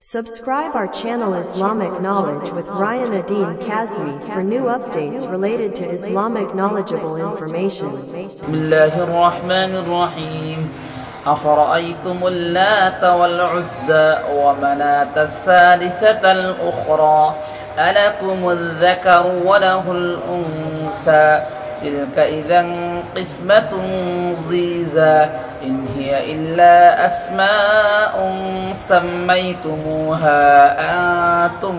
Subscribe our channel Islamic Knowledge with Ryan Adeen Kazmi for new updates related to Islamic knowledgeable information. بسم الله الرحمن الرحيم أفرأيتم اللات والعزى ومناة الثالثة الأخرى ألكم الذكر وله الأنثى تلك إذا قسمة ضيزى إن هي إلا أسماء سميتموها أنتم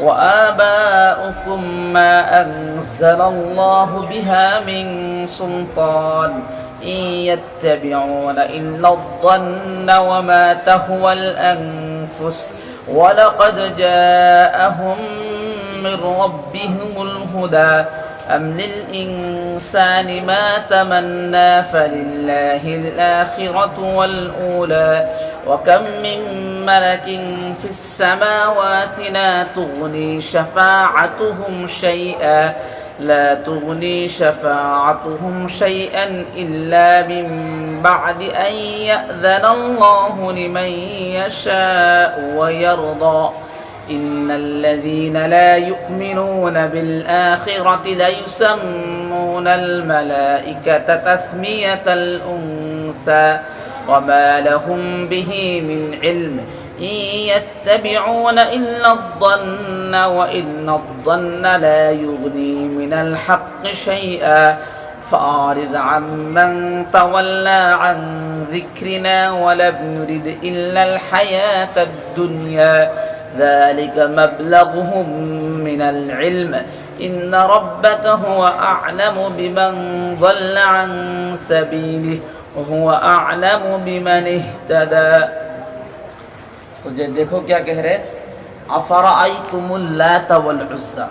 وآباؤكم ما أنزل الله بها من سلطان إن يتبعون إلا الظن وما تهوى الأنفس ولقد جاءهم من ربهم الهدى أم للإنسان ما تمنى فلله الآخرة والأولى وكم من ملك في السماوات لا تغني شفاعتهم شيئا إلا من بعد أن يأذن الله لمن يشاء ويرضى إن الذين لا يؤمنون بالآخرة ليسمون الملائكة تسمية الأنثى وما لهم به من علم إن يتبعون إلا الظن وإن الظن لا يغني من الحق شيئا فأعرض عمن تولى عن ذكرنا ولم نرد إلا الحياة الدنيا ذلك مبلغهم من العلم إن ربك هو أعلم بمن ضل عن سبيله وهو أعلم بمن اهتدى. تو دیکھو کیا کہہ رہے افرأیتم اللات والعزى،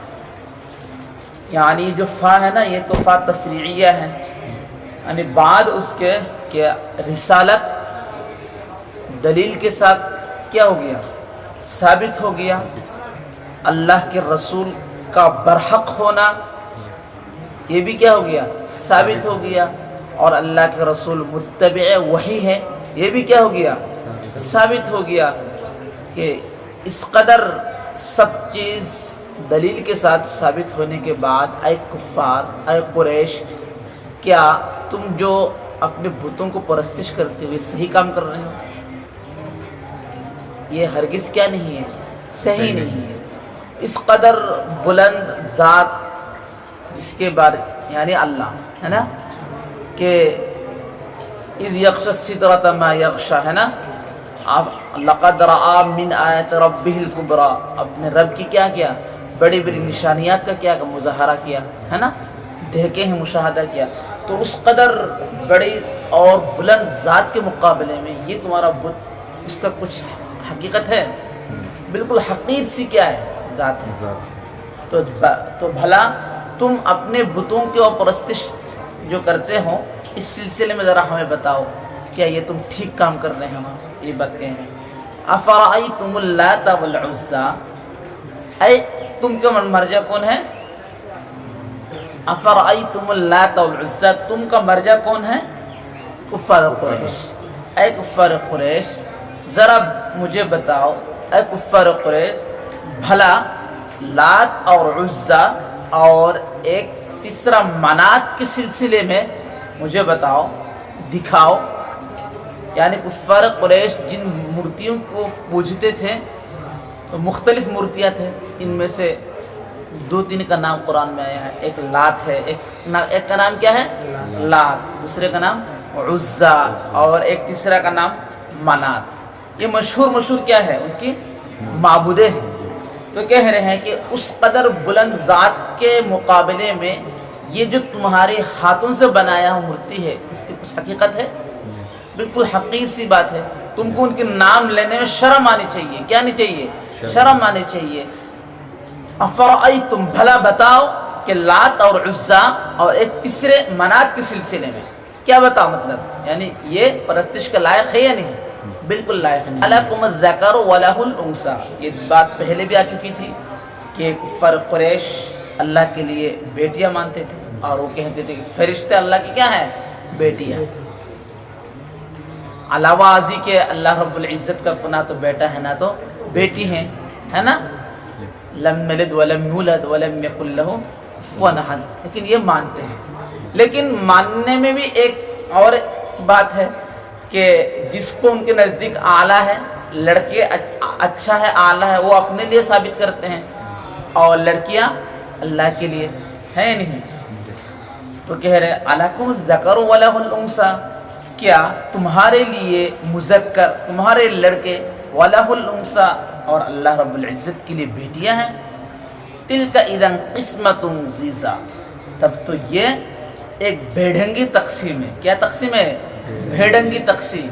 یعنی جو فا ہے نا یہ تو فا تفریعیہ ہے، یعنی بعد اس کے کہ رسالت دلیل کے ساتھ کیا ہو گیا، ثابت ہو گیا، اللہ کے رسول کا برحق ہونا یہ بھی کیا ہو گیا، ثابت ہو گیا، اور اللہ کے رسول متبع وحی ہے یہ بھی کیا ہو گیا، ثابت ہو گیا کہ اس قدر سب چیز دلیل کے ساتھ ثابت ہونے کے بعد اے کفار، اے قریش، کیا تم جو اپنے بتوں کو پرستش کرتے ہوئے صحیح کام کر رہے ہو؟ یہ ہرگز کیا نہیں ہے، صحیح نہیں ہے. اس قدر بلند ذات جس کے بارے یعنی اللہ ہے نا کہ اذ یغشی السدرۃ ما یغشی ہے نا، لقد رأى من آیات ربہ الکبریٰ، اپنے رب کی کیا کیا، بڑی بڑی نشانیات کا کیا مظاہرہ کیا ہے نا، دیکھے ہیں، مشاہدہ کیا. تو اس قدر بڑی اور بلند ذات کے مقابلے میں یہ تمہارا بت، اس کا کچھ حقیقت ہے؟ بالکل حقیر سی کیا ہے، ذات ہے. تو بھلا تم اپنے بتوں کے اور پرستش جو کرتے ہو اس سلسلے میں ذرا ہمیں بتاؤ، کیا یہ تم ٹھیک کام کر رہے ہیں؟ ہم یہ بات کہہ رہے ہیں افرأیتم اللات والعزى، اے تم کا مرجع کون ہے؟ افرأیتم اللات والعزى، تم کا مرجع کون ہے؟ کفار قریش. اے کفار قریش ذرا مجھے بتاؤ، اے کفار قریش بھلا لات اور عزا اور ایک تیسرا منات کے سلسلے میں مجھے بتاؤ، دکھاؤ. یعنی کفار قریش جن مورتیوں کو پوجتے تھے تو مختلف مورتیاں تھے، ان میں سے دو تین کا نام قرآن میں آیا ہے. ایک لات ہے، ایک کا نام کیا ہے لات، دوسرے کا نام عزا، اور ایک تیسرا کا نام منات. یہ مشہور کیا ہے، ان کی معبودیں ہیں. تو کہہ رہے ہیں کہ اس قدر بلند ذات کے مقابلے میں یہ جو تمہارے ہاتھوں سے بنایا ہوا مورتی ہے اس کی کچھ حقیقت ہے؟ بالکل حقیقی سی بات ہے. تم کو ان کے نام لینے میں شرم آنی چاہیے. کیا آنی چاہیے؟ شرم آنی چاہیے. افرأیتم بھلا بتاؤ کہ لات اور عزا اور ایک تیسرے منات کے سلسلے میں کیا بتاؤ، مطلب یعنی یہ پرستش کا لائق ہے یا نہیں؟ بالکل لائق نہیں. الکم الذکر ولہ الانثی، یہ بات پہلے بھی آ چکی تھی کہ کفار قریش اللہ کے لیے بیٹیاں مانتے تھے اور وہ کہتے تھے کہ فرشتے اللہ کی کیا ہیں؟ بیٹیاں. علاوہ ازیں کہ اللہ رب العزت کا نہ تو بیٹا ہے نہ تو بیٹی ہے نا، لم یلد ولم یولد ولم یکن لہ کفوا احد، لیکن یہ مانتے ہیں۔ لیکن ماننے میں بھی ایک اور بات ہے کہ جس کو ان کے نزدیک اعلیٰ ہے، لڑکے اچھا ہے، اعلیٰ ہے، وہ اپنے لیے ثابت کرتے ہیں، اور لڑکیاں اللہ کے لیے ہے نہیں۔ تو کہہ رہے الکم الذکر ولہ الانثی، کیا تمہارے لیے مذکر، تمہارے لڑکے، ولہ الانثی، اور اللہ رب العزت کے لیے بیٹیاں ہیں؟ تلک اذا قسمۃ ضیزی، تب تو یہ ایک بھیڑنگی تقسیم ہے۔ کیا تقسیم ہے؟ بھیڑنگی تقسیم،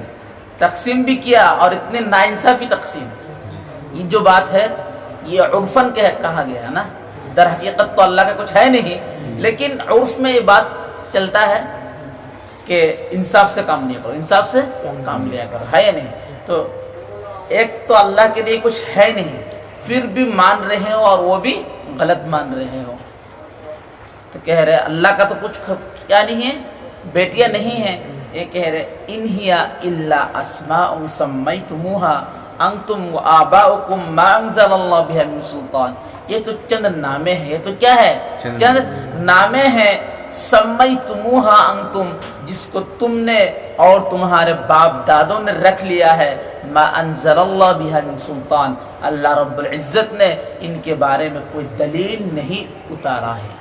تقسیم بھی کیا اور اتنے ناانصافی تقسیم۔ یہ جو بات ہے یہ عرفاً کہا گیا ہے نا، در حقیقت تو اللہ کا کچھ ہے نہیں، لیکن عرف میں یہ بات چلتا ہے کہ انصاف سے کام لیا کرو، انصاف سے کام لیا کرو، ہے یا نہیں؟ تو ایک تو اللہ کے لیے کچھ ہے نہیں، پھر بھی مان رہے ہو اور وہ بھی غلط مان رہے ہو۔ تو کہہ رہے اللہ کا تو کچھ کیا نہیں ہے، بیٹیاں نہیں ہیں۔ یہ کہہ رہے ان ہی الا اسماء سمیتموها انتم وآباؤکم ما انزل اللہ بها من سلطان، یہ تو چند نامے ہیں، یہ تو کیا ہے؟ چند نامے ہیں، سمیتموها انتم، جس کو تم نے اور تمہارے باپ دادوں نے رکھ لیا ہے، ما انزل اللہ بها من سلطان، اللہ رب العزت نے ان کے بارے میں کوئی دلیل نہیں اتارا ہے۔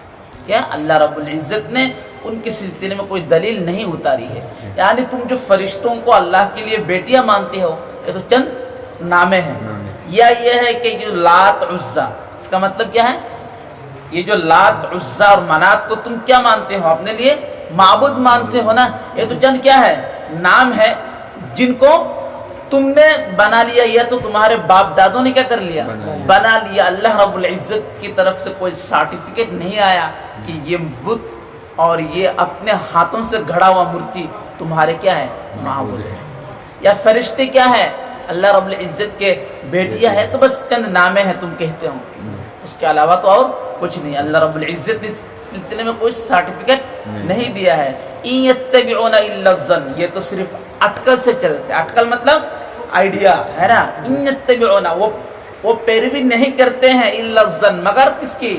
کیا اللہ رب العزت نے ان کے سلسلے میں کوئی دلیل نہیں اتاری ہے؟ یعنی تم جو فرشتوں کو اللہ کے لیے بیٹیاں مانتے ہو، یہ تو چند نامے ہیں، یا یہ ہے کہ جو لات عزا، اس کا مطلب کیا ہے؟ یہ جو لات عزا اور منات کو تم کیا مانتے ہو؟ اپنے لیے معبود مانتے ہو نا، یہ تو چند کیا ہے؟ نام ہے، جن کو تم نے بنا لیا، یا تو تمہارے باپ دادوں نے کیا کر لیا؟ بنا لیا۔ اللہ رب العزت کی طرف سے کوئی سرٹیفکیٹ نہیں آیا کہ یہ بت اور یہ اپنے ہاتھوں سے گھڑا ہوا مورتی تمہارے کیا ہے؟ معبود ہے۔ یا فرشتے کیا ہے؟ اللہ رب العزت کے بیٹیاں ہے، تو بس چند نامے ہیں تم کہتے ہو، اس کے علاوہ تو اور کچھ نہیں۔ اللہ رب العزت نے اس سلسلے میں کوئی سرٹیفکیٹ نہیں دیا ہے۔ ان یتبعون الا الظن، یہ تو صرف اٹکل سے چلتے، اٹکل مطلب آئیڈیا ہے نا۔ ان یتبعون، وہ پیروی نہیں کرتے ہیں، الا الظن، مگر کس کی؟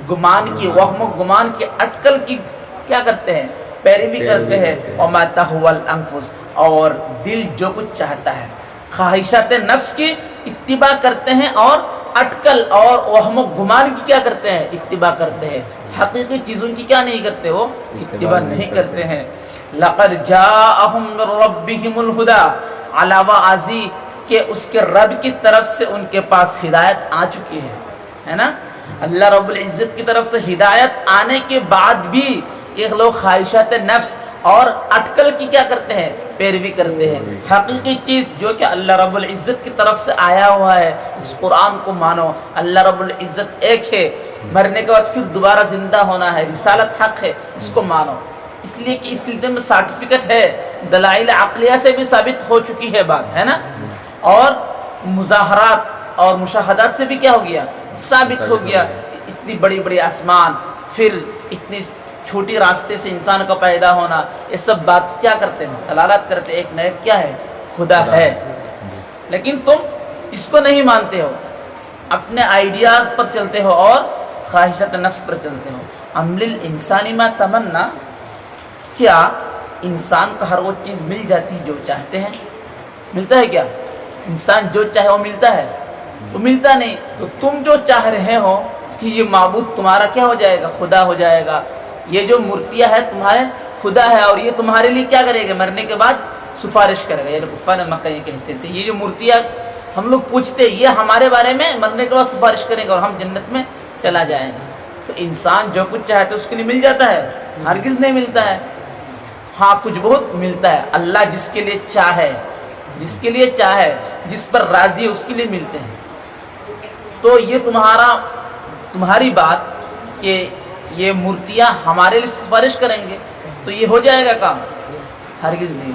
گمان کی، وہم و گمان کی، اٹکل کی کیا کرتے ہیں؟ پیروی کرتے ہیں۔ وما تہوی الانفس، اور دل جو کچھ چاہتا ہے، خواہشات نفس کی اتباع کرتے ہیں، اور اٹکل اور وہم و گمان کی کیا کرتے ہیں؟ اتباع کرتے ہیں۔ حقیقی چیزوں کی کیا نہیں کرتے؟ وہ اتباع نہیں کرتے ہیں۔ لقد جاءہم من ربہم الہدی، علاوہ ازیں کہ اس کے رب کی طرف سے ان کے پاس ہدایت آ چکی ہے نا۔ اللہ رب العزت کی طرف سے ہدایت آنے کے بعد بھی یہ لوگ خواہشات نفس اور اٹکل کی کیا کرتے ہیں؟ پیروی کرتے ہیں۔ حقیقی چیز جو کہ اللہ رب العزت کی طرف سے آیا ہوا ہے، اس قرآن کو مانو۔ اللہ رب العزت ایک ہے، مرنے کے بعد پھر دوبارہ زندہ ہونا ہے، رسالت حق ہے، اس کو مانو۔ اس لیے کہ اس سلسلے میں سرٹیفکیٹ ہے، دلائل عقلیہ سے بھی ثابت ہو چکی ہے بات، ہے نا، اور مظاہرات اور مشاہدات سے بھی کیا ہو گیا؟ ثابت ہو گیا۔ اتنی بڑی بڑی آسمان، پھر اتنی چھوٹی راستے سے انسان کا پیدا ہونا، یہ سب بات کیا کرتے ہیں؟ دلالت کرتے ایک نہ ایک کیا ہے؟ خدا ہے۔ لیکن تم اس کو نہیں مانتے ہو، اپنے آئیڈیاز پر چلتے ہو اور خواہشات نفس پر چلتے ہو۔ ام للانسان ما تمنا، کیا انسان کو ہر وہ چیز مل جاتی جو چاہتے ہیں؟ ملتا ہے کیا؟ انسان جو چاہے وہ ملتا ہے؟ تو ملتا نہیں۔ تو تم جو چاہ رہے ہو کہ یہ معبود تمہارا کیا ہو جائے گا؟ خدا ہو جائے گا۔ یہ جو مورتیاں ہے تمہارے خدا ہے، اور یہ تمہارے لیے کیا کرے گا؟ مرنے کے بعد سفارش کرے گا۔ یہ کفار مکہ یہ کہتے تھے، یہ جو مورتیاں ہم لوگ پوچھتے، یہ ہمارے بارے میں مرنے کے بعد سفارش کرے گا اور ہم جنت میں چلا جائیں گے۔ تو انسان جو کچھ چاہتا ہے اس کے لیے مل جاتا ہے؟ ہرگز نہیں ملتا ہے۔ ہاں کچھ بہت ملتا ہے۔ اللہ جس کے لیے چاہے، جس کے لیے چاہے، جس پر راضی ہے، اس کے لیے ملتے ہیں۔ تو یہ تمہاری بات کہ یہ مورتیاں ہمارے لیے سفارش کریں گے تو یہ ہو جائے گا کام؟ ہرگز نہیں۔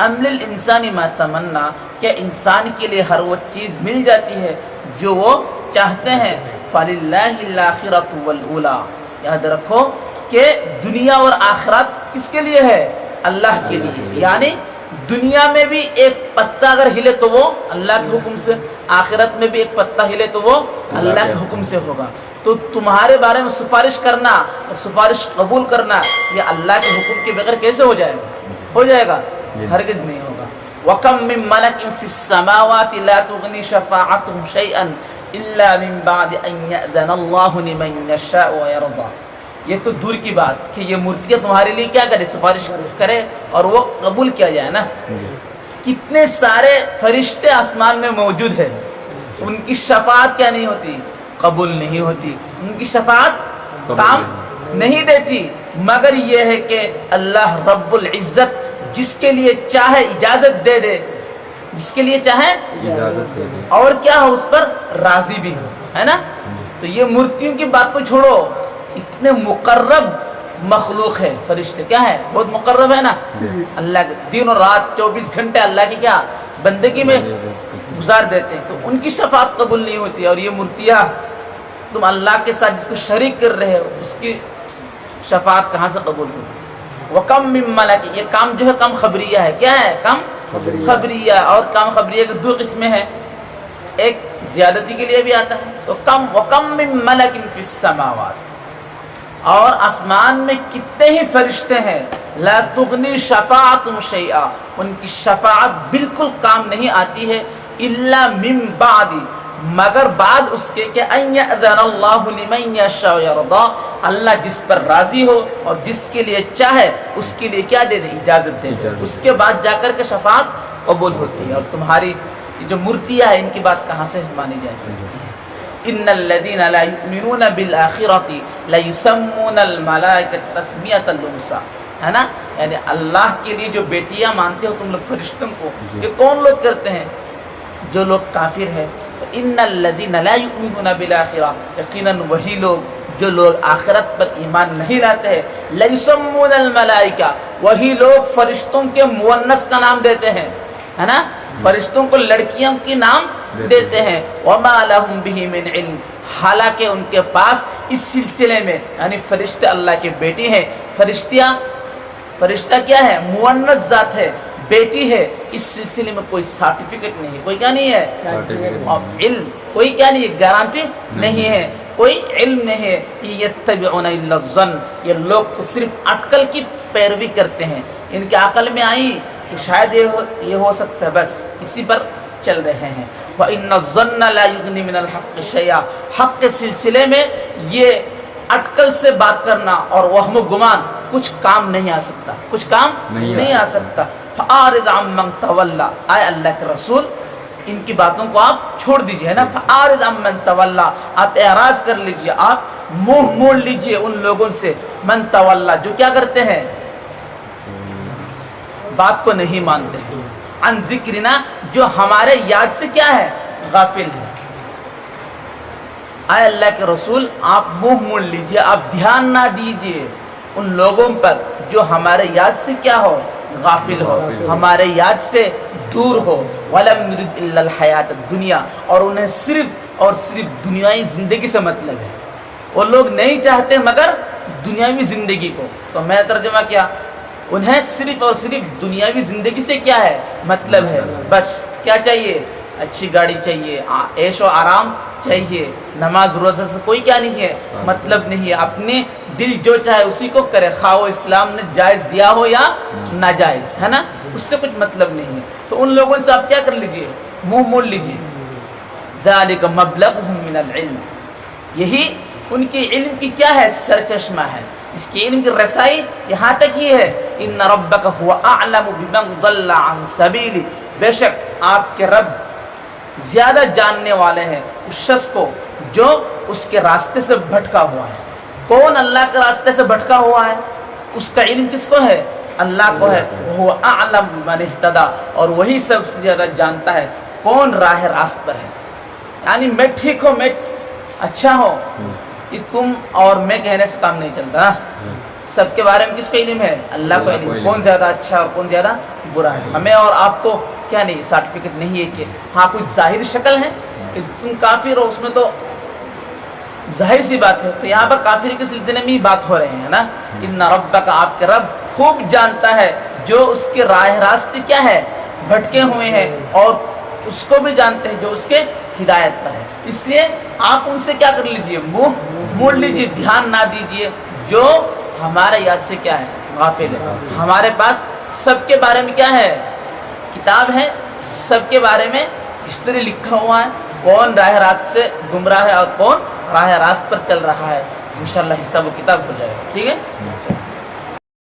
ام للانسان ما تمنا، کیا انسان کے لیے ہر وہ چیز مل جاتی ہے جو وہ چاہتے ہیں؟ فللہ الاخرۃ والاولی، یاد رکھو کہ دنیا اور آخرت کس کے لیے ہے؟ اللہ کے لیے۔ یعنی دنیا میں بھی ایک پتا اگر ہلے تو وہ اللہ کے حکم سے، آخرت میں بھی ایک پتا ہلے تو وہ اللہ کے حکم سے ہوگا. تو تمہارے بارے میں سفارش کرنا اور سفارش قبول کرنا یہ اللہ کے حکم کے بغیر کیسے ہو جائے گا؟ ہو جائے گا؟ ہرگز نہیں ہوگا. وَكَم مِّن مَلَكٍ فِي السَّمَاوَاتِ لَا تُغْنِي شَفَاعَتُهُمْ شَيْئًا إِلَّا مِن بَعْدِ أَن يَأْذَنَ اللَّهُ لِمَن يَشَاءُ وَيَرْضَىٰ. یہ تو دور کی بات کہ یہ مورتیاں تمہارے لیے کیا کرے، سفارش کرے اور وہ قبول کیا جائے نا. کتنے سارے فرشتے آسمان میں موجود ہیں، ان کی شفاعت کیا نہیں ہوتی؟ قبول نہیں ہوتی. ان کی شفاعت کام نہیں دیتی، مگر یہ ہے کہ اللہ رب العزت جس کے لیے چاہے اجازت دے دے، جس کے لیے چاہے اجازت دے دے، اور کیا ہو اس پر راضی بھی ہو، ہے نا. تو یہ مورتیوں کی بات کو چھوڑو، اتنے مقرب مخلوق ہے فرشتے، کیا ہے؟ بہت مقرب ہے نا. اللہ کے دن اور رات 24 گھنٹے اللہ کی کیا بندگی میں گزار دیتے ہیں، تو ان کی شفاعت قبول نہیں ہوتی. اور یہ مورتیاں تم اللہ کے ساتھ جس کو شریک کر رہے ہو اس کی شفاعت کہاں سے قبول ہوگی؟ وَكَم مِّن مَلَكٍ، یہ کام جو ہے کم خبریہ ہے. کیا ہے؟ کم خبریہ. اور کم خبریہ کے دو قسمیں ہیں، ایک زیادتی کے لیے بھی آتا ہے. تو وَكَم مِّن مَلَكٍ فِي السَّمَاوَاتِ، اور آسمان میں کتنے ہی فرشتے ہیں، لا تغنی شفاعتهم شیئا، ان کی شفاعت بالکل کام نہیں آتی ہے، الا من بعد، مگر بعد اس کے کہ ان یأذن اللہ لمن یشاء ویرضا، اللہ جس پر راضی ہو اور جس کے لیے چاہے اس کے لیے کیا دے دے؟ اجازت دے دے. اس کے بعد جا کر کے شفاعت قبول ہوتی ہے. اور تمہاری جو مورتیاں ہیں ان کی بات کہاں سے مانی جائے گی؟ ان الذين لا يؤمنون بالآخرة لا يسمون الملائكة تسمیۃ الانثى، ہے نا. یعنی اللہ کے لیے جو بیٹیاں مانتے ہو تم لوگ فرشتوں کو، یہ کون لوگ کرتے ہیں؟ جو لوگ کافر ہیں. ان الذين لا يؤمنون بالآخرة، یقیناً وہی لوگ جو لوگ آخرت پر ایمان نہیں لاتے ہیں، لا يسمون الملائکہ، وہی لوگ فرشتوں کے مؤنث کا نام دیتے ہیں، ہے نا. فرشتوں کو لڑکیوں کی نام دیتے ہیں. وما لهم به من علم، حالانکہ ان کے پاس اس سلسلے میں، یعنی فرشتے اللہ کے بیٹی ہیں. فرشتہ کیا ہے؟ مؤنث ذات ہے، بیٹی ہے. اس سلسلے میں کوئی سرٹیفکیٹ نہیں ہے، کوئی کیا نہیں ہے؟ اور علم کوئی کیا نہیں ہے؟ گارنٹی نہیں ہے، کوئی علم نہیں ہے. یتبعون الا الظن، یہ لوگ تو صرف اٹکل کی پیروی کرتے ہیں. ان کے عقل میں آئی کہ شاید یہ ہو سکتا ہے، بس اسی پر چل رہے ہیں. وَإِنَّ الظَّنَّ لَا يُغْنِي مِنَ الْحَقِّ شَيْئًا، حق کے سلسلے میں یہ اٹکل سے بات کرنا اور وہم و گمان کچھ کام نہیں آ سکتا، کچھ کام نہیں آ سکتا. فَأَعْرِضْ عَمَّنْ تَوَلَّىٰ، آئے اللہ کے رسول ان کی باتوں کو آپ چھوڑ دیجئے، ہے نا. فَأَعْرِضْ عَمَّنْ تَوَلَّىٰ، آپ اعراض کر لیجئے، آپ منہ موڑ لیجئے ان لوگوں سے، من تولا، جو کیا کرتے ہیں؟ بات کو نہیں مانتے ہیں. عن ذکرنا، جو ہمارے یاد سے کیا ہے؟ غافل ہے. اے اللہ کے رسول آپ منہ موڑ لیجئے، آپ دھیان نہ دیجئے ان لوگوں پر جو ہمارے یاد سے کیا ہو؟ غافل ہو، ہمارے یاد سے دور ہو. وَلَمْ يُرِدْ إِلَّا الْحَيَاةَ الدُّنْيَا، اور انہیں صرف اور صرف دنیائی زندگی سے مطلب ہے. وہ لوگ نہیں چاہتے مگر دنیاوی زندگی کو. تو میں ترجمہ کیا، انہیں صرف اور صرف دنیاوی زندگی سے کیا ہے؟ مطلب ہے. بس کیا چاہیے؟ اچھی گاڑی چاہیے، عیش و آرام چاہیے، نماز روزہ سے کوئی کیا نہیں ہے؟ مطلب نہیں ہے. اپنے دل جو چاہے اسی کو کرے، خواہ وہ اسلام نے جائز دیا ہو یا ناجائز، ہے نا، اس سے کچھ مطلب نہیں ہے. تو ان لوگوں سے آپ کیا کر لیجئے؟ منہ موڑ لیجئے. ذالک مبلغہم من العلم، یہی ان کی علم کی کیا ہے؟ سرچشمہ ہے. اس کی علم کی رسائی یہاں تک ہی ہے. ان ربک هو اعلم بمن ضل عن سبیلہ، بے شک آپ کے رب زیادہ جاننے والے ہیں اس شخص کو جو اس کے راستے سے بھٹکا ہوا ہے. کون اللہ کے راستے سے بھٹکا ہوا ہے؟ اس کا علم کس کو ہے؟ اللہ کو ہے. وہ اعلم بمن اہتدی، اور وہی سب سے زیادہ جانتا ہے کون راہ راست پر ہے. یعنی میں ٹھیک ہوں، میں اچھا ہوں، یہ تم اور میں کہنے سے کام نہیں چلتا. سب کے بارے میں کس کو علم ہے؟ اللہ کو علم. کون زیادہ اچھا اور کون زیادہ برا ہے. ہمیں اور آپ کو کیا نہیں، سرٹیفکیٹ نہیں ہے کہ ہاں کچھ ظاہر شکل ہے کہ تم کافر ہو، اس میں تو ظاہر سی بات ہے. تو یہاں پر کافر کے سلسلے میں ہی بات ہو رہے ہیں نا. ان ربک، آپ کے رب خوب جانتا ہے جو اس کے راہ راستے کیا ہے بھٹکے ہوئے ہیں اور اس کو بھی جانتے ہیں جو اس کے ہدایت پر ہے. اس لیے آپ ان سے کیا کر لیجئے منہ موڑ لیجئے, دھیان نہ دیجئے جو ہمارے یاد سے کیا ہے غافل ہے. ہمارے پاس سب کے بارے میں کیا ہے کتاب ہے, سب کے بارے میں ہسٹری لکھا ہوا ہے, کون راہ راست سے گمراہ ہے اور کون راہ راست پر چل رہا ہے. انشاءاللہ حساب و کتاب ہو جائے گا. ٹھیک ہے.